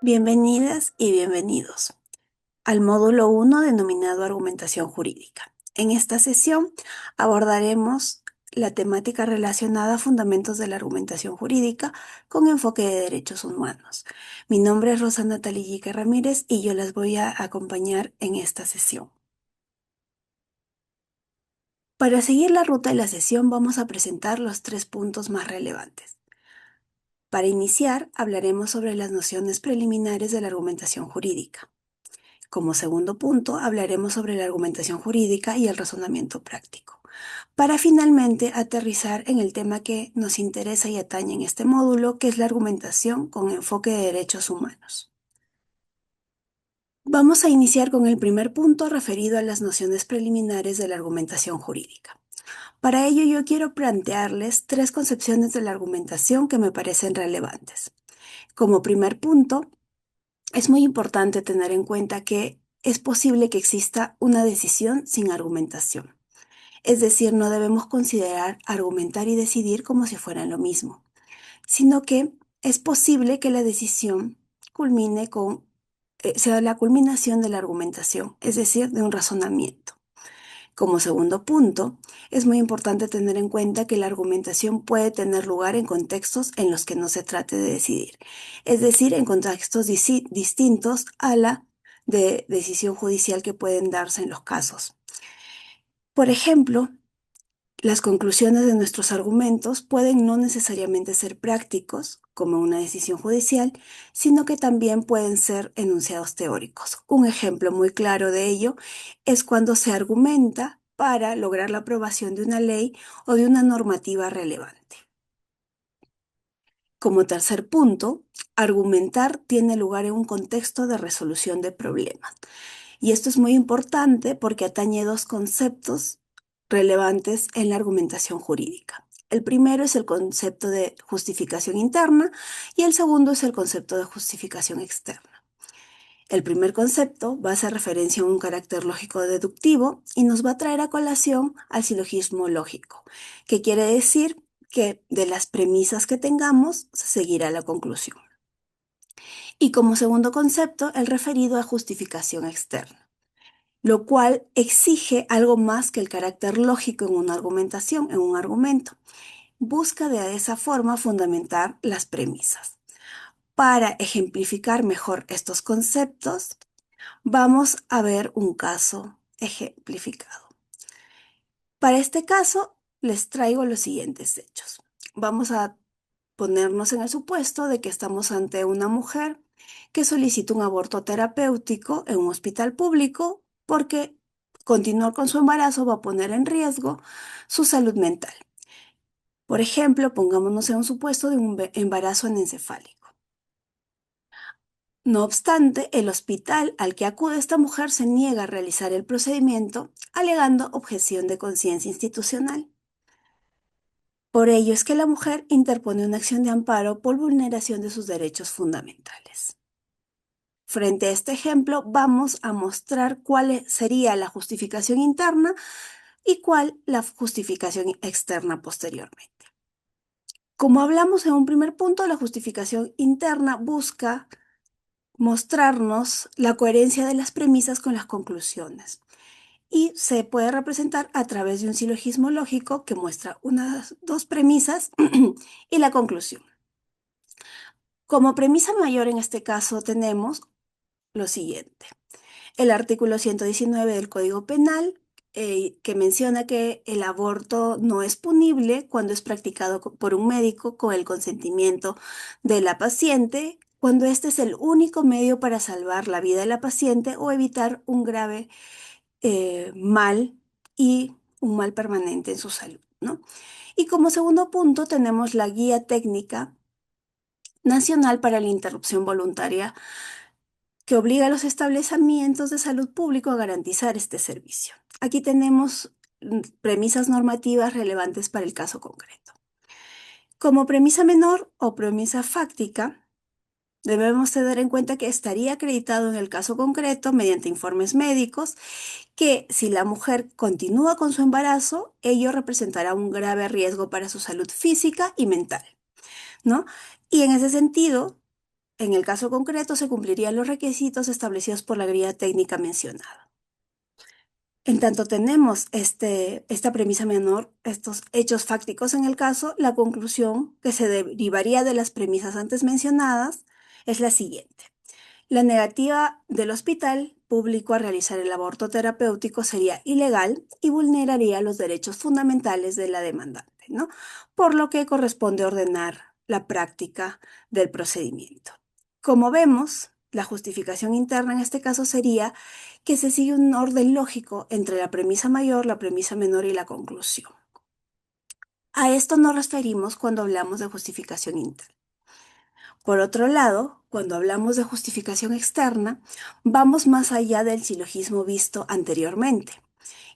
Bienvenidas y bienvenidos al módulo 1 denominado Argumentación Jurídica. En esta sesión abordaremos la temática relacionada a fundamentos de la argumentación jurídica con enfoque de derechos humanos. Mi nombre es Rosa Natalie Yique Ramírez y yo las voy a acompañar en esta sesión. Para seguir la ruta de la sesión vamos a presentar los 3 puntos más relevantes. Para iniciar, hablaremos sobre las nociones preliminares de la argumentación jurídica. Como segundo punto, hablaremos sobre la argumentación jurídica y el razonamiento práctico, para finalmente aterrizar en el tema que nos interesa y atañe en este módulo, que es la argumentación con enfoque de derechos humanos. Vamos a iniciar con el primer punto referido a las nociones preliminares de la argumentación jurídica. Para ello, yo quiero plantearles 3 concepciones de la argumentación que me parecen relevantes. Como primer punto, es muy importante tener en cuenta que es posible que exista una decisión sin argumentación. Es decir, no debemos considerar argumentar y decidir como si fueran lo mismo, sino que es posible que la decisión sea la culminación de la argumentación, es decir, de un razonamiento. Como segundo punto, es muy importante tener en cuenta que la argumentación puede tener lugar en contextos en los que no se trate de decidir, es decir, en contextos distintos a la de decisión judicial que pueden darse en los casos. Por ejemplo, las conclusiones de nuestros argumentos pueden no necesariamente ser prácticos, como una decisión judicial, sino que también pueden ser enunciados teóricos. Un ejemplo muy claro de ello es cuando se argumenta para lograr la aprobación de una ley o de una normativa relevante. Como tercer punto, argumentar tiene lugar en un contexto de resolución de problemas. Y esto es muy importante porque atañe 2 conceptos relevantes en la argumentación jurídica. El primero es el concepto de justificación interna y el segundo es el concepto de justificación externa. El primer concepto va a hacer referencia a un carácter lógico deductivo y nos va a traer a colación al silogismo lógico, que quiere decir que de las premisas que tengamos se seguirá la conclusión. Y como segundo concepto, el referido a justificación externa, lo cual exige algo más que el carácter lógico en una argumentación, en un argumento. Busca de esa forma fundamentar las premisas. Para ejemplificar mejor estos conceptos, vamos a ver un caso ejemplificado. Para este caso, les traigo los siguientes hechos. Vamos a ponernos en el supuesto de que estamos ante una mujer que solicita un aborto terapéutico en un hospital público porque continuar con su embarazo va a poner en riesgo su salud mental. Por ejemplo, pongámonos en un supuesto de un embarazo anencefálico. No obstante, el hospital al que acude esta mujer se niega a realizar el procedimiento, alegando objeción de conciencia institucional. Por ello es que la mujer interpone una acción de amparo por vulneración de sus derechos fundamentales. Frente a este ejemplo, vamos a mostrar cuál sería la justificación interna y cuál la justificación externa posteriormente. Como hablamos en un primer punto, la justificación interna busca mostrarnos la coherencia de las premisas con las conclusiones y se puede representar a través de un silogismo lógico que muestra unas 2 premisas y la conclusión. Como premisa mayor en este caso tenemos lo siguiente. El artículo 119 del Código Penal, que menciona que el aborto no es punible cuando es practicado por un médico con el consentimiento de la paciente, cuando este es el único medio para salvar la vida de la paciente o evitar un grave mal y un mal permanente en su salud, ¿no? Y como segundo punto tenemos la Guía Técnica Nacional para la Interrupción Voluntaria, que obliga a los establecimientos de salud público a garantizar este servicio. Aquí tenemos premisas normativas relevantes para el caso concreto. Como premisa menor o premisa fáctica, debemos tener en cuenta que estaría acreditado en el caso concreto mediante informes médicos que si la mujer continúa con su embarazo, ello representará un grave riesgo para su salud física y mental, ¿no? Y en ese sentido, En el caso concreto, se cumplirían los requisitos establecidos por la guía técnica mencionada. En tanto tenemos esta premisa menor, estos hechos fácticos en el caso, la conclusión que se derivaría de las premisas antes mencionadas es la siguiente. La negativa del hospital público a realizar el aborto terapéutico sería ilegal y vulneraría los derechos fundamentales de la demandante, ¿no? Por lo que corresponde ordenar la práctica del procedimiento. Como vemos, la justificación interna en este caso sería que se sigue un orden lógico entre la premisa mayor, la premisa menor y la conclusión. A esto nos referimos cuando hablamos de justificación interna. Por otro lado, cuando hablamos de justificación externa, vamos más allá del silogismo visto anteriormente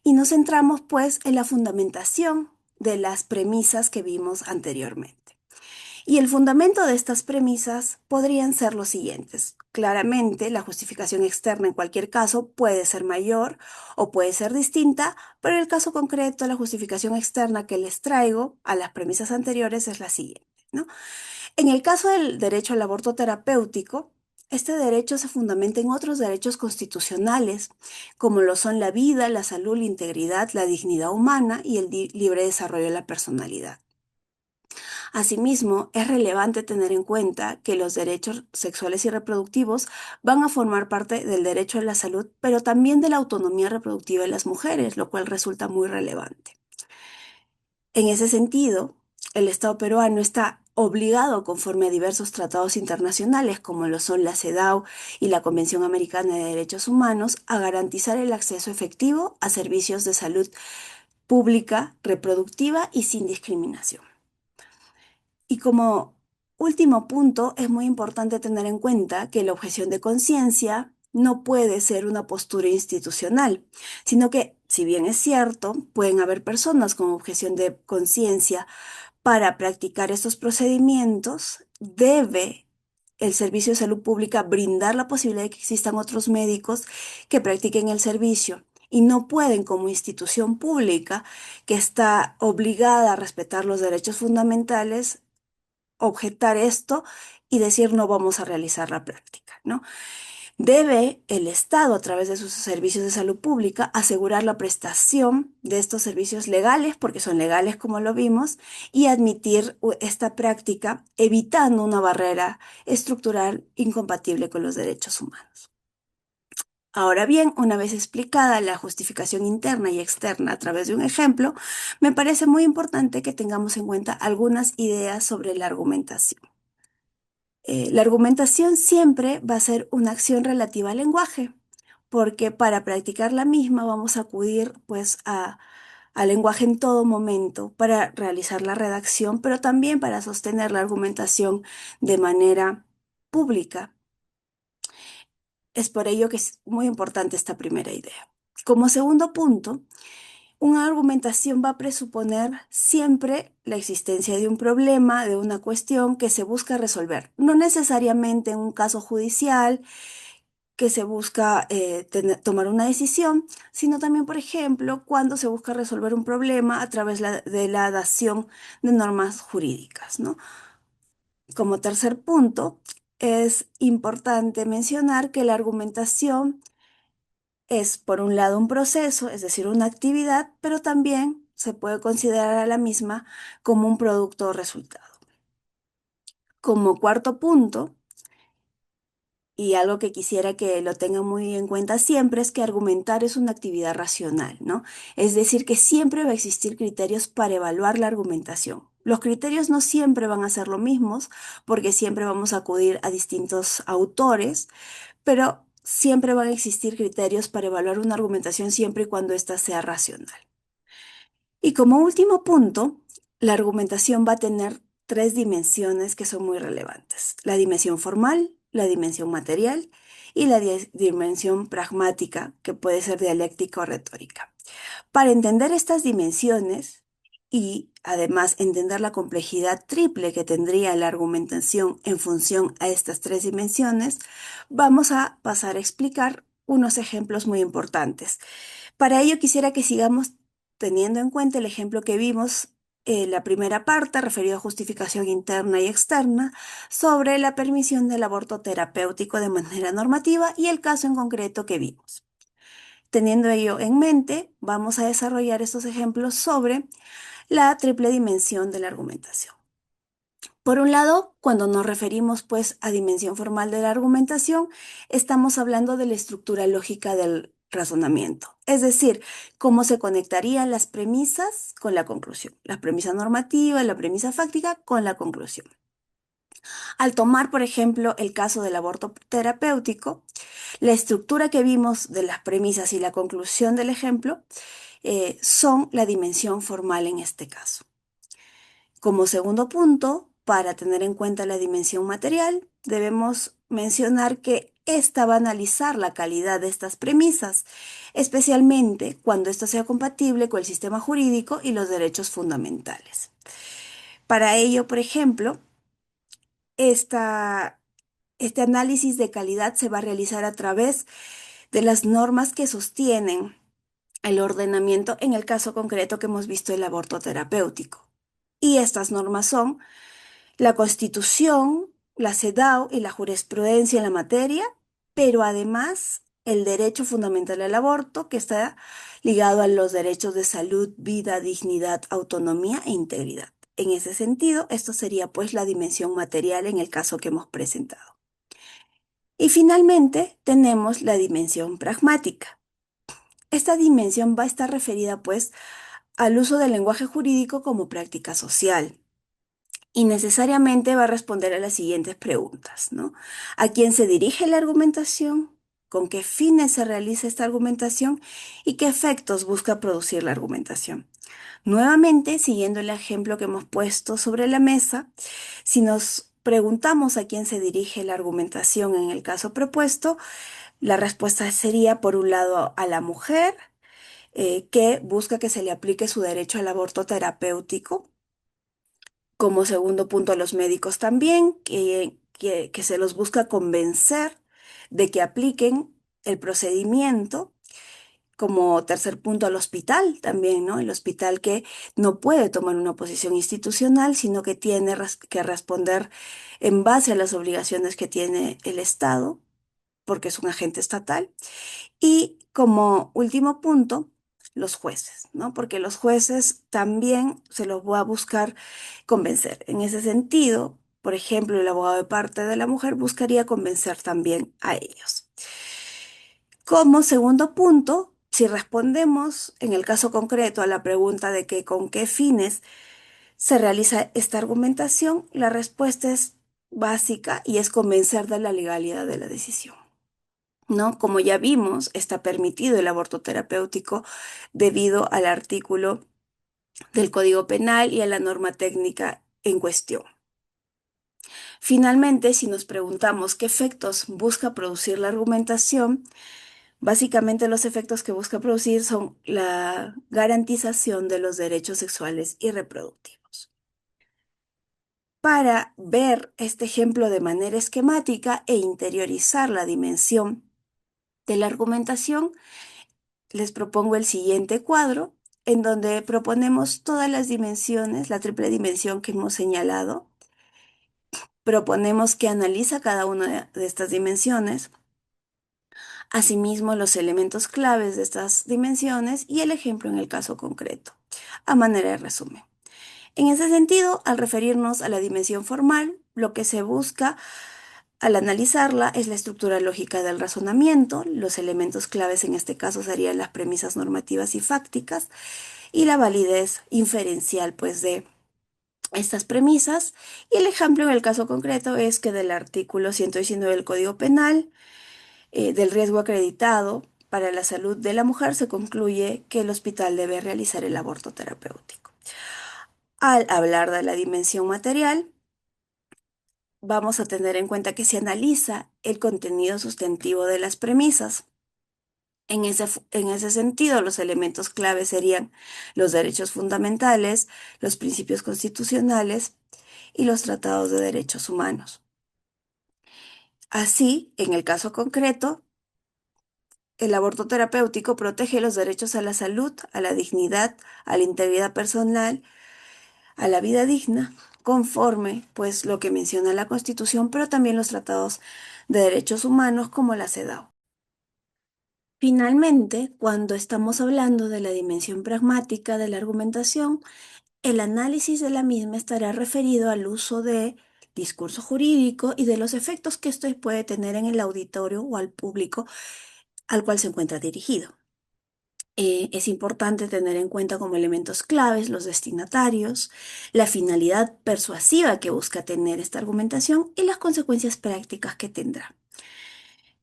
y nos centramos pues en la fundamentación de las premisas que vimos anteriormente. Y el fundamento de estas premisas podrían ser los siguientes. Claramente, la justificación externa en cualquier caso puede ser mayor o puede ser distinta, pero en el caso concreto, la justificación externa que les traigo a las premisas anteriores es la siguiente, ¿no? En el caso del derecho al aborto terapéutico, este derecho se fundamenta en otros derechos constitucionales, como lo son la vida, la salud, la integridad, la dignidad humana y el libre desarrollo de la personalidad. Asimismo, es relevante tener en cuenta que los derechos sexuales y reproductivos van a formar parte del derecho a la salud, pero también de la autonomía reproductiva de las mujeres, lo cual resulta muy relevante. En ese sentido, el Estado peruano está obligado, conforme a diversos tratados internacionales, como lo son la CEDAW y la Convención Americana de Derechos Humanos, a garantizar el acceso efectivo a servicios de salud pública, reproductiva y sin discriminación. Y como último punto, es muy importante tener en cuenta que la objeción de conciencia no puede ser una postura institucional, sino que, si bien es cierto, pueden haber personas con objeción de conciencia para practicar estos procedimientos, debe el Servicio de Salud Pública brindar la posibilidad de que existan otros médicos que practiquen el servicio y no pueden, como institución pública que está obligada a respetar los derechos fundamentales, objetar esto y decir no vamos a realizar la práctica, ¿no? Debe el Estado, a través de sus servicios de salud pública, asegurar la prestación de estos servicios legales, porque son legales como lo vimos, y admitir esta práctica evitando una barrera estructural incompatible con los derechos humanos. Ahora bien, una vez explicada la justificación interna y externa a través de un ejemplo, me parece muy importante que tengamos en cuenta algunas ideas sobre la argumentación. La argumentación siempre va a ser una acción relativa al lenguaje, porque para practicar la misma vamos a acudir pues al lenguaje en todo momento para realizar la redacción, pero también para sostener la argumentación de manera pública. Es por ello que es muy importante esta primera idea. Como segundo punto, una argumentación va a presuponer siempre la existencia de un problema, de una cuestión que se busca resolver. No necesariamente en un caso judicial que se busca tomar una decisión, sino también, por ejemplo, cuando se busca resolver un problema a través de la dación de normas jurídicas, ¿no? Como tercer punto, es importante mencionar que la argumentación es, por un lado, un proceso, es decir, una actividad, pero también se puede considerar a la misma como un producto o resultado. Como cuarto punto, y algo que quisiera que lo tengan muy en cuenta siempre, es que argumentar es una actividad racional, ¿no? Es decir, que siempre va a existir criterios para evaluar la argumentación. Los criterios no siempre van a ser los mismos, porque siempre vamos a acudir a distintos autores, pero siempre van a existir criterios para evaluar una argumentación siempre y cuando ésta sea racional. Y como último punto, la argumentación va a tener tres dimensiones que son muy relevantes: la dimensión formal, la dimensión material y la dimensión pragmática, que puede ser dialéctica o retórica. Para entender estas dimensiones y además entender la complejidad triple que tendría la argumentación en función a estas tres dimensiones, vamos a pasar a explicar unos ejemplos muy importantes. Para ello quisiera que sigamos teniendo en cuenta el ejemplo que vimos la primera parte, referido a justificación interna y externa, sobre la permisión del aborto terapéutico de manera normativa y el caso en concreto que vimos. Teniendo ello en mente, vamos a desarrollar estos ejemplos sobre la triple dimensión de la argumentación. Por un lado, cuando nos referimos pues a dimensión formal de la argumentación, estamos hablando de la estructura lógica del razonamiento, es decir, cómo se conectarían las premisas con la conclusión, la premisa normativa, la premisa fáctica con la conclusión. Al tomar, por ejemplo, el caso del aborto terapéutico, la estructura que vimos de las premisas y la conclusión del ejemplo son la dimensión formal en este caso. Como segundo punto, para tener en cuenta la dimensión material, debemos mencionar que esta va a analizar la calidad de estas premisas, especialmente cuando esto sea compatible con el sistema jurídico y los derechos fundamentales. Para ello, por ejemplo, este análisis de calidad se va a realizar a través de las normas que sostienen el ordenamiento en el caso concreto que hemos visto el aborto terapéutico. Y estas normas son la Constitución, la CEDAW y la jurisprudencia en la materia, pero además el derecho fundamental al aborto, que está ligado a los derechos de salud, vida, dignidad, autonomía e integridad. En ese sentido, esto sería pues la dimensión material en el caso que hemos presentado. Y finalmente tenemos la dimensión pragmática. Esta dimensión va a estar referida pues al uso del lenguaje jurídico como práctica social y necesariamente va a responder a las siguientes preguntas, ¿no? ¿A quién se dirige la argumentación? ¿Con qué fines se realiza esta argumentación? ¿Y qué efectos busca producir la argumentación? Nuevamente, siguiendo el ejemplo que hemos puesto sobre la mesa, si nos preguntamos a quién se dirige la argumentación en el caso propuesto, la respuesta sería, por un lado, a la mujer, que busca que se le aplique su derecho al aborto terapéutico. Como segundo punto, a los médicos también, que se los busca convencer de que apliquen el procedimiento. Como tercer punto, al hospital también, ¿no? El hospital que no puede tomar una posición institucional, sino que tiene que responder en base a las obligaciones que tiene el Estado, porque es un agente estatal. Y como último punto, los jueces, ¿no? Porque los jueces también se los va a buscar convencer. En ese sentido, por ejemplo, el abogado de parte de la mujer buscaría convencer también a ellos. Como segundo punto, si respondemos en el caso concreto a la pregunta de que con qué fines se realiza esta argumentación, la respuesta es básica y es convencer de la legalidad de la decisión. ¿No? Como ya vimos, está permitido el aborto terapéutico debido al artículo del Código Penal y a la norma técnica en cuestión. Finalmente, si nos preguntamos qué efectos busca producir la argumentación, básicamente los efectos que busca producir son la garantización de los derechos sexuales y reproductivos. Para ver este ejemplo de manera esquemática e interiorizar la dimensión de la argumentación, les propongo el siguiente cuadro, en donde proponemos todas las dimensiones, la triple dimensión que hemos señalado. Proponemos que analiza cada una de estas dimensiones, asimismo los elementos claves de estas dimensiones y el ejemplo en el caso concreto, a manera de resumen. En ese sentido, al referirnos a la dimensión formal, lo que se busca al analizarla es la estructura lógica del razonamiento. Los elementos claves en este caso serían las premisas normativas y fácticas y la validez inferencial pues de estas premisas. Y el ejemplo en el caso concreto es que del artículo 119 del Código Penal, del riesgo acreditado para la salud de la mujer, se concluye que el hospital debe realizar el aborto terapéutico. Al hablar de la dimensión material, vamos a tener en cuenta que se analiza el contenido sustantivo de las premisas. En ese sentido, los elementos clave serían los derechos fundamentales, los principios constitucionales y los tratados de derechos humanos. Así, en el caso concreto, el aborto terapéutico protege los derechos a la salud, a la dignidad, a la integridad personal, a la vida digna, conforme pues lo que menciona la Constitución, pero también los tratados de derechos humanos como la CEDAW. Finalmente, cuando estamos hablando de la dimensión pragmática de la argumentación, el análisis de la misma estará referido al uso de discurso jurídico y de los efectos que esto puede tener en el auditorio o al público al cual se encuentra dirigido. Es importante tener en cuenta como elementos claves los destinatarios, la finalidad persuasiva que busca tener esta argumentación y las consecuencias prácticas que tendrá.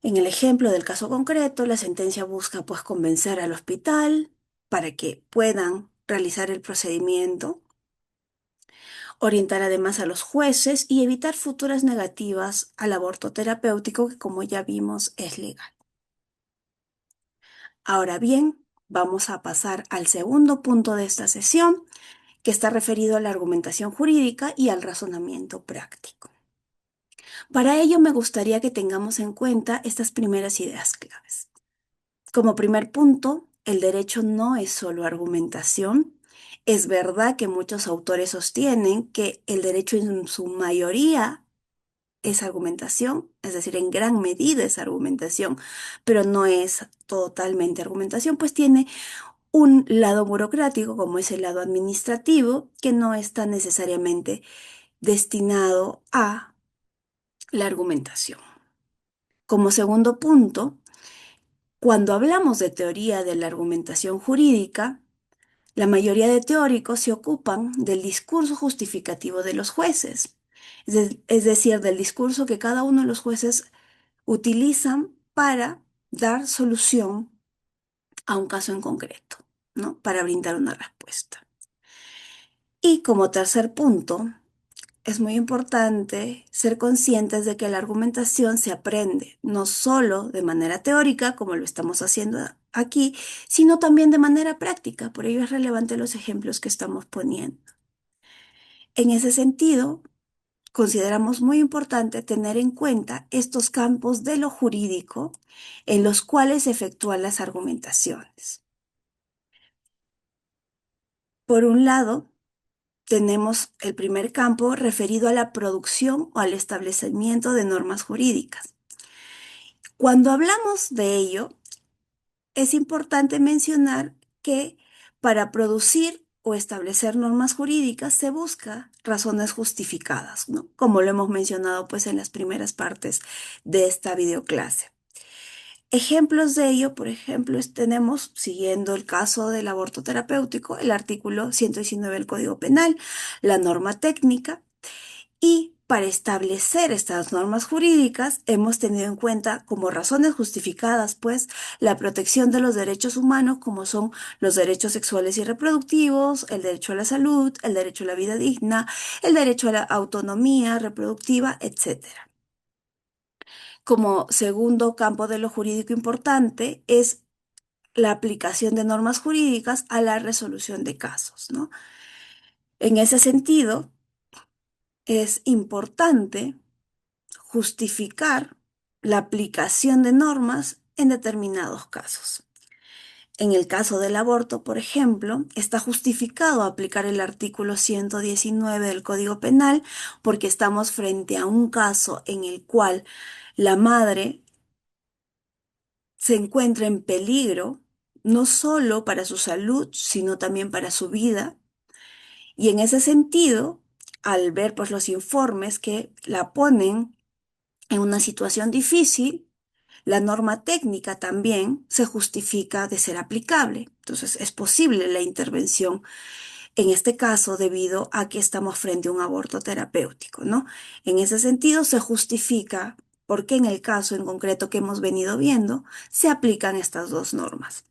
En el ejemplo del caso concreto, la sentencia busca pues convencer al hospital para que puedan realizar el procedimiento, orientar además a los jueces y evitar futuras negativas al aborto terapéutico que, como ya vimos, es legal. Ahora bien, vamos a pasar al segundo punto de esta sesión, que está referido a la argumentación jurídica y al razonamiento práctico. Para ello me gustaría que tengamos en cuenta estas primeras ideas claves. Como primer punto, el derecho no es solo argumentación. Es verdad que muchos autores sostienen que el derecho en su mayoría es argumentación, es decir, en gran medida es argumentación, pero no es totalmente argumentación, pues tiene un lado burocrático, como es el lado administrativo, que no está necesariamente destinado a la argumentación. Como segundo punto, cuando hablamos de teoría de la argumentación jurídica, la mayoría de teóricos se ocupan del discurso justificativo de los jueces, es decir, del discurso que cada uno de los jueces utilizan para dar solución a un caso en concreto, ¿no? Para brindar una respuesta. Y como tercer punto, es muy importante ser conscientes de que la argumentación se aprende no solo de manera teórica, como lo estamos haciendo aquí, sino también de manera práctica. Por ello es relevante los ejemplos que estamos poniendo. En ese sentido, consideramos muy importante tener en cuenta estos campos de lo jurídico en los cuales se efectúan las argumentaciones. Por un lado, tenemos el primer campo referido a la producción o al establecimiento de normas jurídicas. Cuando hablamos de ello, es importante mencionar que para producir o establecer normas jurídicas se busca razones justificadas, ¿no? Como lo hemos mencionado pues en las primeras partes de esta videoclase. Ejemplos de ello, por ejemplo, tenemos, siguiendo el caso del aborto terapéutico, el artículo 119 del Código Penal, la norma técnica, y para establecer estas normas jurídicas hemos tenido en cuenta como razones justificadas, pues, la protección de los derechos humanos, como son los derechos sexuales y reproductivos, el derecho a la salud, el derecho a la vida digna, el derecho a la autonomía reproductiva, etcétera. Como segundo campo de lo jurídico importante es la aplicación de normas jurídicas a la resolución de casos, ¿no? En ese sentido, es importante justificar la aplicación de normas en determinados casos. En el caso del aborto, por ejemplo, está justificado aplicar el artículo 119 del Código Penal porque estamos frente a un caso en el cual la madre se encuentra en peligro, no solo para su salud, sino también para su vida. Y en ese sentido, al ver pues, los informes que la ponen en una situación difícil, la norma técnica también se justifica de ser aplicable. Entonces, es posible la intervención en este caso debido a que estamos frente a un aborto terapéutico, ¿no? En ese sentido, se justifica porque en el caso en concreto que hemos venido viendo, se aplican estas dos normas.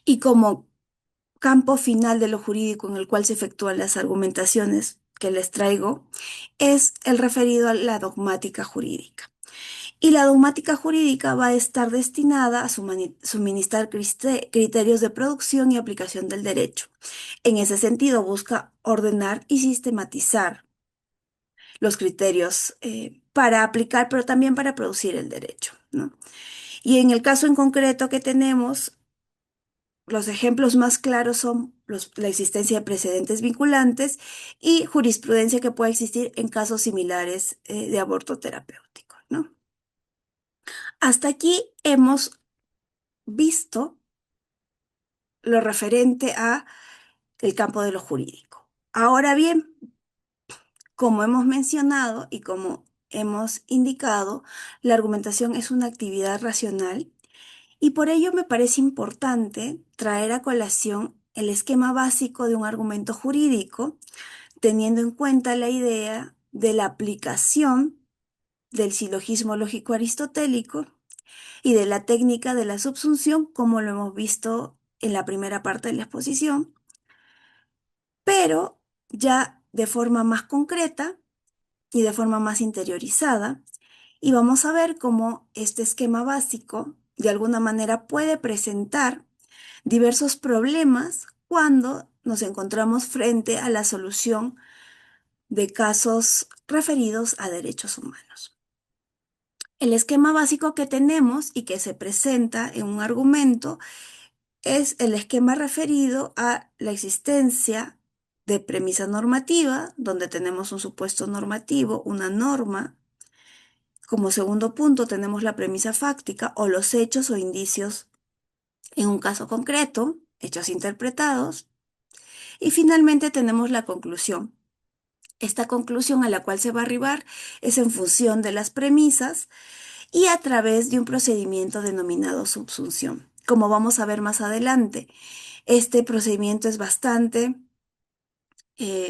Y como campo final de lo jurídico en el cual se efectúan las argumentaciones que les traigo, es el referido a la dogmática jurídica. Y la dogmática jurídica va a estar destinada a suministrar criterios de producción y aplicación del derecho. En ese sentido, busca ordenar y sistematizar los criterios para aplicar, pero también para producir el derecho, ¿no? Y en el caso en concreto que tenemos, los ejemplos más claros son la existencia de precedentes vinculantes y jurisprudencia que puede existir en casos similares de aborto terapéutico, ¿no? Hasta aquí hemos visto lo referente a el campo de lo jurídico. Ahora bien, como hemos mencionado y como hemos indicado, la argumentación es una actividad racional y por ello me parece importante traer a colación el esquema básico de un argumento jurídico, teniendo en cuenta la idea de la aplicación del silogismo lógico aristotélico y de la técnica de la subsunción, como lo hemos visto en la primera parte de la exposición, pero ya de forma más concreta y de forma más interiorizada, y vamos a ver cómo este esquema básico de alguna manera puede presentar diversos problemas cuando nos encontramos frente a la solución de casos referidos a derechos humanos. El esquema básico que tenemos y que se presenta en un argumento es el esquema referido a la existencia de premisa normativa, donde tenemos un supuesto normativo, una norma. Como segundo punto tenemos la premisa fáctica o los hechos o indicios en un caso concreto, hechos interpretados. Y finalmente tenemos la conclusión. Esta conclusión a la cual se va a arribar es en función de las premisas y a través de un procedimiento denominado subsunción. Como vamos a ver más adelante, este procedimiento es bastante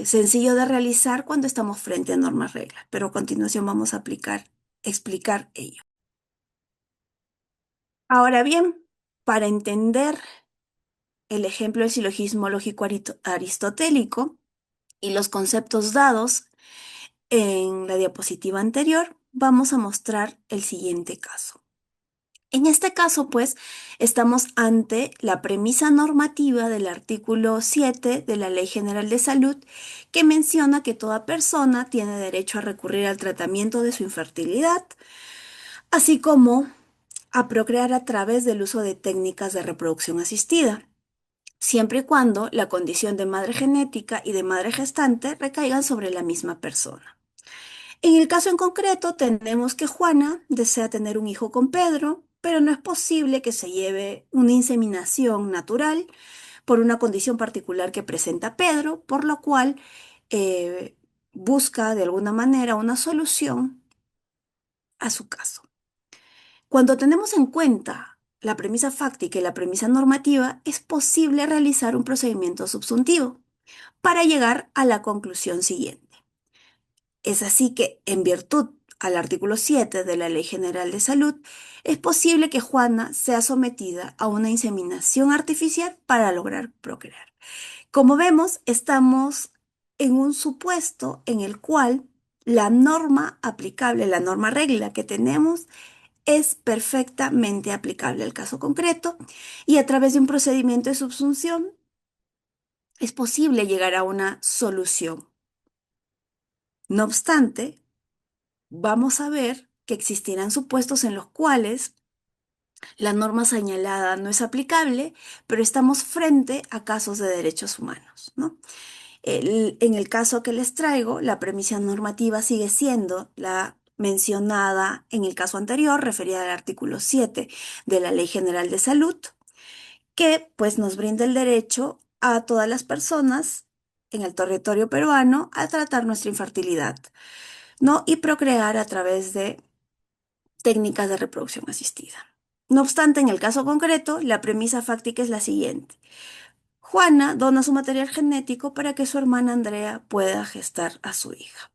sencillo de realizar cuando estamos frente a normas reglas, pero a continuación vamos a explicar ello. Ahora bien, para entender el ejemplo del silogismo lógico aristotélico y los conceptos dados en la diapositiva anterior, vamos a mostrar el siguiente caso. En este caso, pues, estamos ante la premisa normativa del artículo 7 de la Ley General de Salud, que menciona que toda persona tiene derecho a recurrir al tratamiento de su infertilidad, así como a procrear a través del uso de técnicas de reproducción asistida, siempre y cuando la condición de madre genética y de madre gestante recaigan sobre la misma persona. En el caso en concreto, tenemos que Juana desea tener un hijo con Pedro, pero no es posible que se lleve una inseminación natural por una condición particular que presenta Pedro, por lo cual busca de alguna manera una solución a su caso. Cuando tenemos en cuenta la premisa fáctica y la premisa normativa, es posible realizar un procedimiento subsuntivo para llegar a la conclusión siguiente. Es así que, en virtud al artículo 7 de la Ley General de Salud, es posible que Juana sea sometida a una inseminación artificial para lograr procrear. Como vemos, estamos en un supuesto en el cual la norma aplicable, la norma regla que tenemos, es perfectamente aplicable al caso concreto y a través de un procedimiento de subsunción es posible llegar a una solución. No obstante, vamos a ver que existirán supuestos en los cuales la norma señalada no es aplicable, pero estamos frente a casos de derechos humanos, ¿no? En el caso que les traigo, la premisa normativa sigue siendo la mencionada en el caso anterior, referida al artículo 7 de la Ley General de Salud, que pues nos brinda el derecho a todas las personas en el territorio peruano a tratar nuestra infertilidad, ¿no? Y procrear a través de técnicas de reproducción asistida. No obstante, en el caso concreto, la premisa fáctica es la siguiente. Juana dona su material genético para que su hermana Andrea pueda gestar a su hija.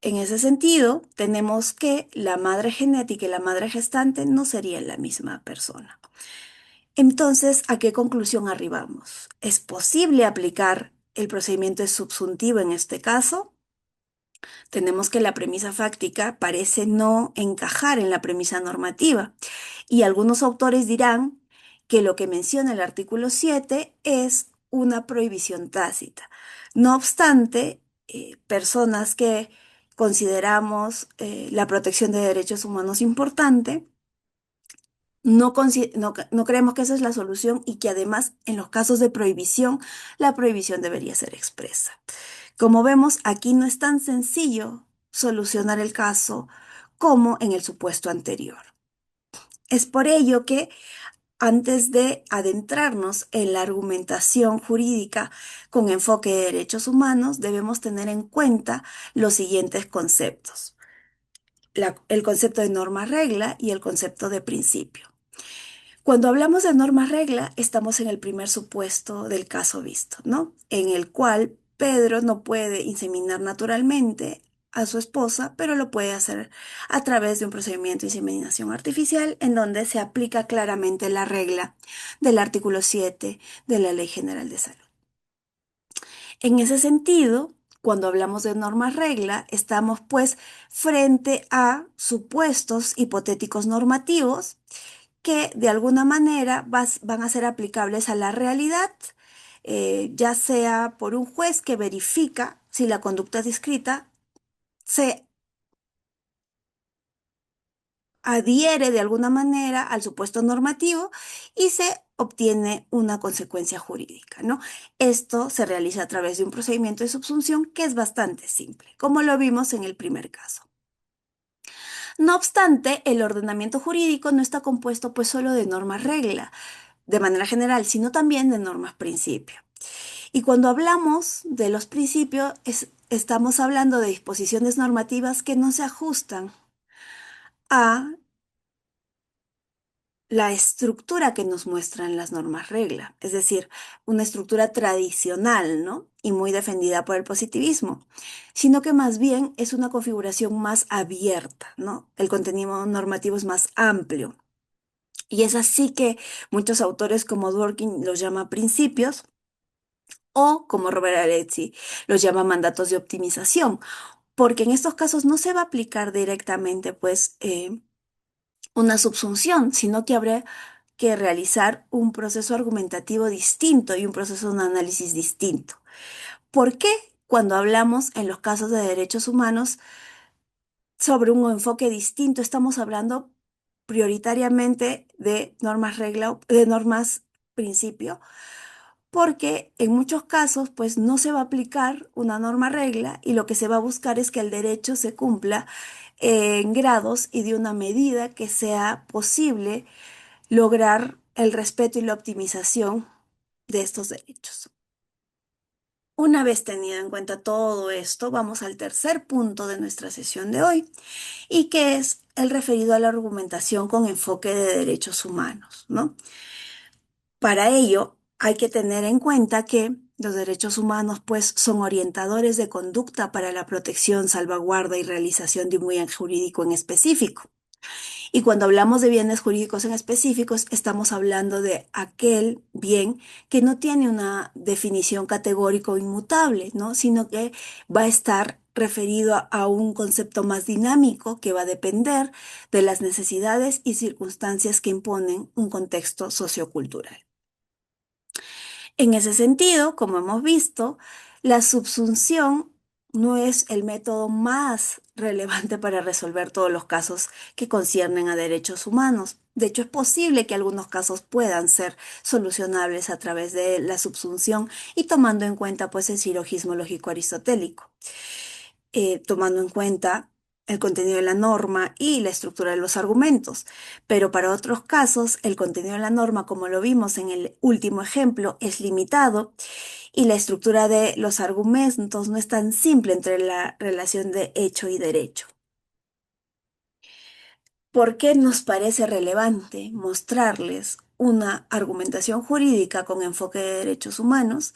En ese sentido, tenemos que la madre genética y la madre gestante no serían la misma persona. Entonces, ¿a qué conclusión arribamos? ¿Es posible aplicar el procedimiento de subsuntivo en este caso? Tenemos que la premisa fáctica parece no encajar en la premisa normativa y algunos autores dirán que lo que menciona el artículo 7 es una prohibición tácita. No obstante, personas que consideramos la protección de derechos humanos importante, No creemos que esa es la solución y que además en los casos de prohibición, la prohibición debería ser expresa. Como vemos, aquí no es tan sencillo solucionar el caso como en el supuesto anterior. Es por ello que antes de adentrarnos en la argumentación jurídica con enfoque de derechos humanos, debemos tener en cuenta los siguientes conceptos: el concepto de norma regla y el concepto de principio. Cuando hablamos de norma regla, estamos en el primer supuesto del caso visto, ¿no? En el cual Pedro no puede inseminar naturalmente a su esposa, pero lo puede hacer a través de un procedimiento de inseminación artificial en donde se aplica claramente la regla del artículo 7 de la Ley General de Salud. En ese sentido, cuando hablamos de norma regla, estamos pues frente a supuestos hipotéticos normativos que de alguna manera van a ser aplicables a la realidad, ya sea por un juez que verifica si la conducta descrita se adhiere de alguna manera al supuesto normativo y se obtiene una consecuencia jurídica, ¿no? Esto se realiza a través de un procedimiento de subsunción que es bastante simple, como lo vimos en el primer caso. No obstante, el ordenamiento jurídico no está compuesto pues solo de normas regla, de manera general, sino también de normas principio. Y cuando hablamos de los principios, estamos hablando de disposiciones normativas que no se ajustan a la estructura que nos muestran las normas regla, es decir, una estructura tradicional, ¿no? Y muy defendida por el positivismo, sino que más bien es una configuración más abierta, ¿no? El contenido normativo es más amplio. Y es así que muchos autores como Dworkin los llama principios o como Robert Aretzi los llama mandatos de optimización, porque en estos casos no se va a aplicar directamente pues una subsunción, sino que habrá que realizar un proceso argumentativo distinto y un proceso de análisis distinto. ¿Por qué cuando hablamos en los casos de derechos humanos sobre un enfoque distinto estamos hablando prioritariamente de normas regla, de normas principio? Porque en muchos casos pues no se va a aplicar una norma regla y lo que se va a buscar es que el derecho se cumpla en grados y de una medida que sea posible lograr el respeto y la optimización de estos derechos. Una vez tenido en cuenta todo esto, vamos al tercer punto de nuestra sesión de hoy y que es el referido a la argumentación con enfoque de derechos humanos, ¿no? Para ello, hay que tener en cuenta que los derechos humanos, pues, son orientadores de conducta para la protección, salvaguarda y realización de un bien jurídico en específico. Y cuando hablamos de bienes jurídicos en específicos, estamos hablando de aquel bien que no tiene una definición categórica o inmutable, ¿no? Sino que va a estar referido a un concepto más dinámico que va a depender de las necesidades y circunstancias que imponen un contexto sociocultural. En ese sentido, como hemos visto, la subsunción no es el método más relevante para resolver todos los casos que conciernen a derechos humanos. De hecho, es posible que algunos casos puedan ser solucionables a través de la subsunción y tomando en cuenta pues el silogismo lógico aristotélico, tomando en cuenta el contenido de la norma y la estructura de los argumentos. Pero para otros casos, el contenido de la norma, como lo vimos en el último ejemplo, es limitado y la estructura de los argumentos no es tan simple entre la relación de hecho y derecho. ¿Por qué nos parece relevante mostrarles una argumentación jurídica con enfoque de derechos humanos?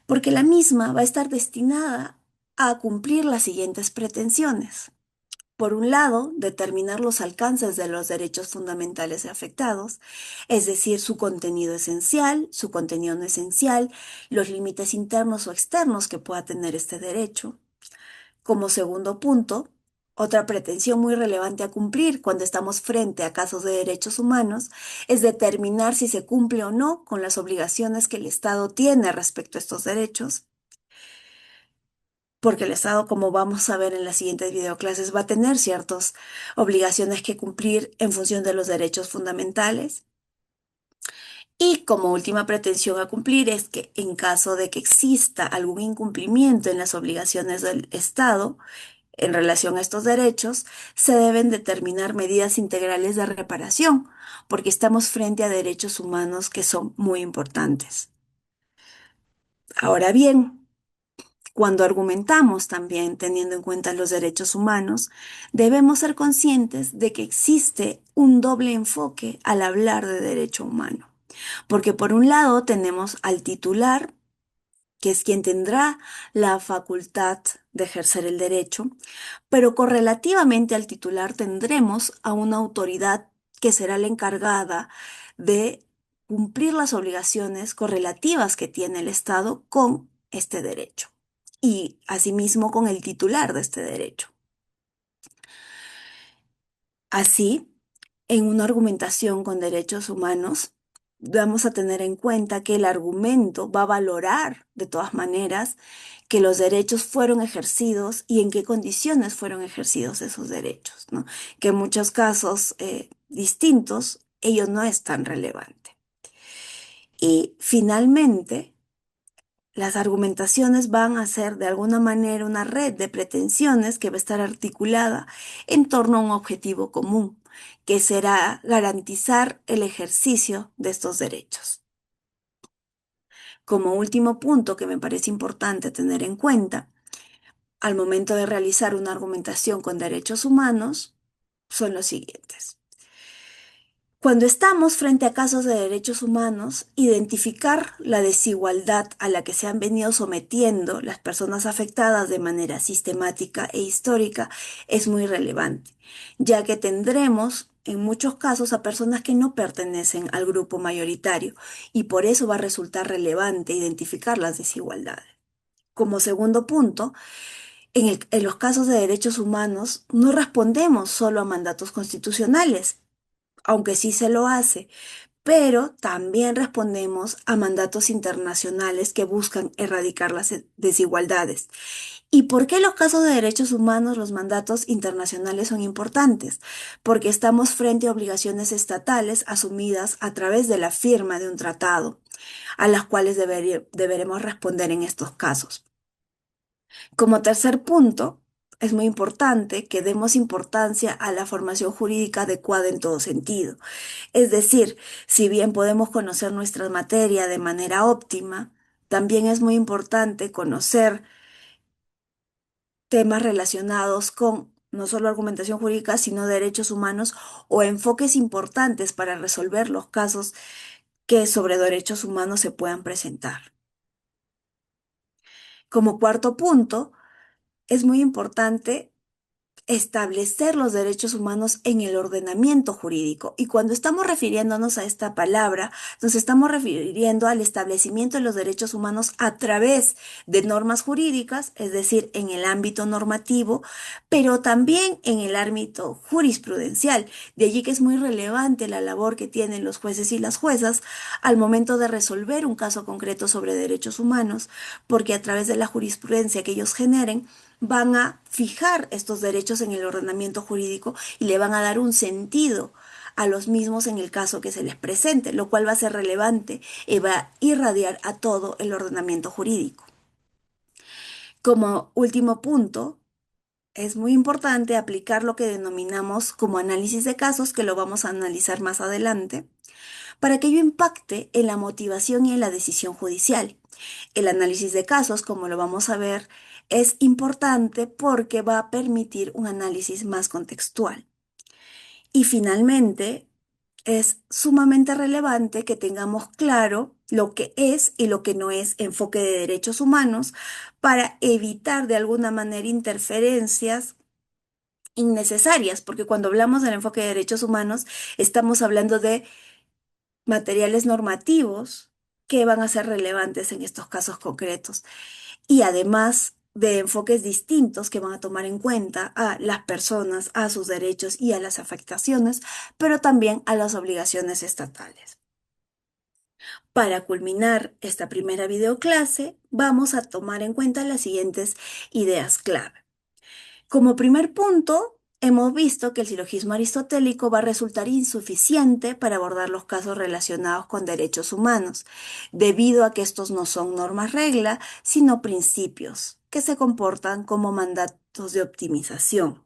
Porque la misma va a estar destinada a cumplir las siguientes pretensiones. Por un lado, determinar los alcances de los derechos fundamentales afectados, es decir, su contenido esencial, su contenido no esencial, los límites internos o externos que pueda tener este derecho. Como segundo punto, otra pretensión muy relevante a cumplir cuando estamos frente a casos de derechos humanos es determinar si se cumple o no con las obligaciones que el Estado tiene respecto a estos derechos. porque el Estado, como vamos a ver en las siguientes videoclases, va a tener ciertas obligaciones que cumplir en función de los derechos fundamentales. Y como última pretensión a cumplir es que en caso de que exista algún incumplimiento en las obligaciones del Estado en relación a estos derechos, se deben determinar medidas integrales de reparación, porque estamos frente a derechos humanos que son muy importantes. Ahora bien, cuando argumentamos también teniendo en cuenta los derechos humanos, debemos ser conscientes de que existe un doble enfoque al hablar de derecho humano. Porque por un lado tenemos al titular, que es quien tendrá la facultad de ejercer el derecho, pero correlativamente al titular tendremos a una autoridad que será la encargada de cumplir las obligaciones correlativas que tiene el Estado con este derecho y asimismo con el titular de este derecho. Así, en una argumentación con derechos humanos, vamos a tener en cuenta que el argumento va a valorar de todas maneras que los derechos fueron ejercidos y en qué condiciones fueron ejercidos esos derechos, ¿no? Que en muchos casos distintos, ello no es tan relevante. Y finalmente, las argumentaciones van a ser de alguna manera una red de pretensiones que va a estar articulada en torno a un objetivo común, que será garantizar el ejercicio de estos derechos. Como último punto que me parece importante tener en cuenta, al momento de realizar una argumentación con derechos humanos, son los siguientes. Cuando estamos frente a casos de derechos humanos, identificar la desigualdad a la que se han venido sometiendo las personas afectadas de manera sistemática e histórica es muy relevante, ya que tendremos en muchos casos a personas que no pertenecen al grupo mayoritario y por eso va a resultar relevante identificar las desigualdades. Como segundo punto, en los casos de derechos humanos no respondemos solo a mandatos constitucionales, aunque sí se lo hace, pero también respondemos a mandatos internacionales que buscan erradicar las desigualdades. ¿Y por qué los casos de derechos humanos, los mandatos internacionales son importantes? Porque estamos frente a obligaciones estatales asumidas a través de la firma de un tratado, a las cuales deberemos responder en estos casos. Como tercer punto, es muy importante que demos importancia a la formación jurídica adecuada en todo sentido. Es decir, si bien podemos conocer nuestra materia de manera óptima, también es muy importante conocer temas relacionados con no solo argumentación jurídica, sino derechos humanos o enfoques importantes para resolver los casos que sobre derechos humanos se puedan presentar. Como cuarto punto, es muy importante establecer los derechos humanos en el ordenamiento jurídico. Y cuando estamos refiriéndonos a esta palabra, nos estamos refiriendo al establecimiento de los derechos humanos a través de normas jurídicas, es decir, en el ámbito normativo, pero también en el ámbito jurisprudencial. De allí que es muy relevante la labor que tienen los jueces y las juezas al momento de resolver un caso concreto sobre derechos humanos, porque a través de la jurisprudencia que ellos generen, van a fijar estos derechos en el ordenamiento jurídico y le van a dar un sentido a los mismos en el caso que se les presente, lo cual va a ser relevante y va a irradiar a todo el ordenamiento jurídico. Como último punto, es muy importante aplicar lo que denominamos como análisis de casos, que lo vamos a analizar más adelante, para que ello impacte en la motivación y en la decisión judicial. El análisis de casos, como lo vamos a ver, es importante porque va a permitir un análisis más contextual. Y finalmente, es sumamente relevante que tengamos claro lo que es y lo que no es enfoque de derechos humanos para evitar de alguna manera interferencias innecesarias, porque cuando hablamos del enfoque de derechos humanos, estamos hablando de materiales normativos que van a ser relevantes en estos casos concretos y además de enfoques distintos que van a tomar en cuenta a las personas, a sus derechos y a las afectaciones, pero también a las obligaciones estatales. Para culminar esta primera videoclase, vamos a tomar en cuenta las siguientes ideas clave. Como primer punto, hemos visto que el silogismo aristotélico va a resultar insuficiente para abordar los casos relacionados con derechos humanos, debido a que estos no son normas regla, sino principios que se comportan como mandatos de optimización,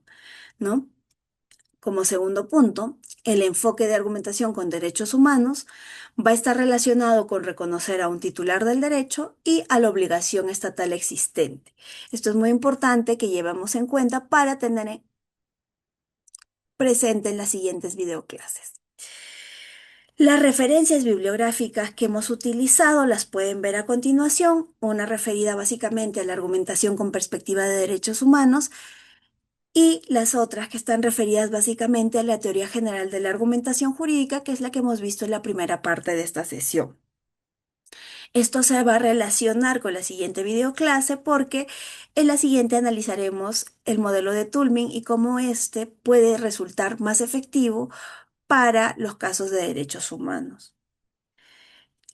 ¿no? Como segundo punto, el enfoque de argumentación con derechos humanos va a estar relacionado con reconocer a un titular del derecho y a la obligación estatal existente. Esto es muy importante que llevemos en cuenta para tener presente en las siguientes videoclases. Las referencias bibliográficas que hemos utilizado las pueden ver a continuación, una referida básicamente a la argumentación con perspectiva de derechos humanos y las otras que están referidas básicamente a la teoría general de la argumentación jurídica, que es la que hemos visto en la primera parte de esta sesión. Esto se va a relacionar con la siguiente videoclase porque en la siguiente analizaremos el modelo de Tullmin y cómo este puede resultar más efectivo para los casos de derechos humanos.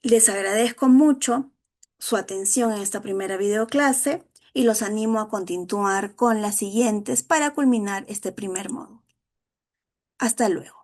Les agradezco mucho su atención en esta primera videoclase y los animo a continuar con las siguientes para culminar este primer módulo. Hasta luego.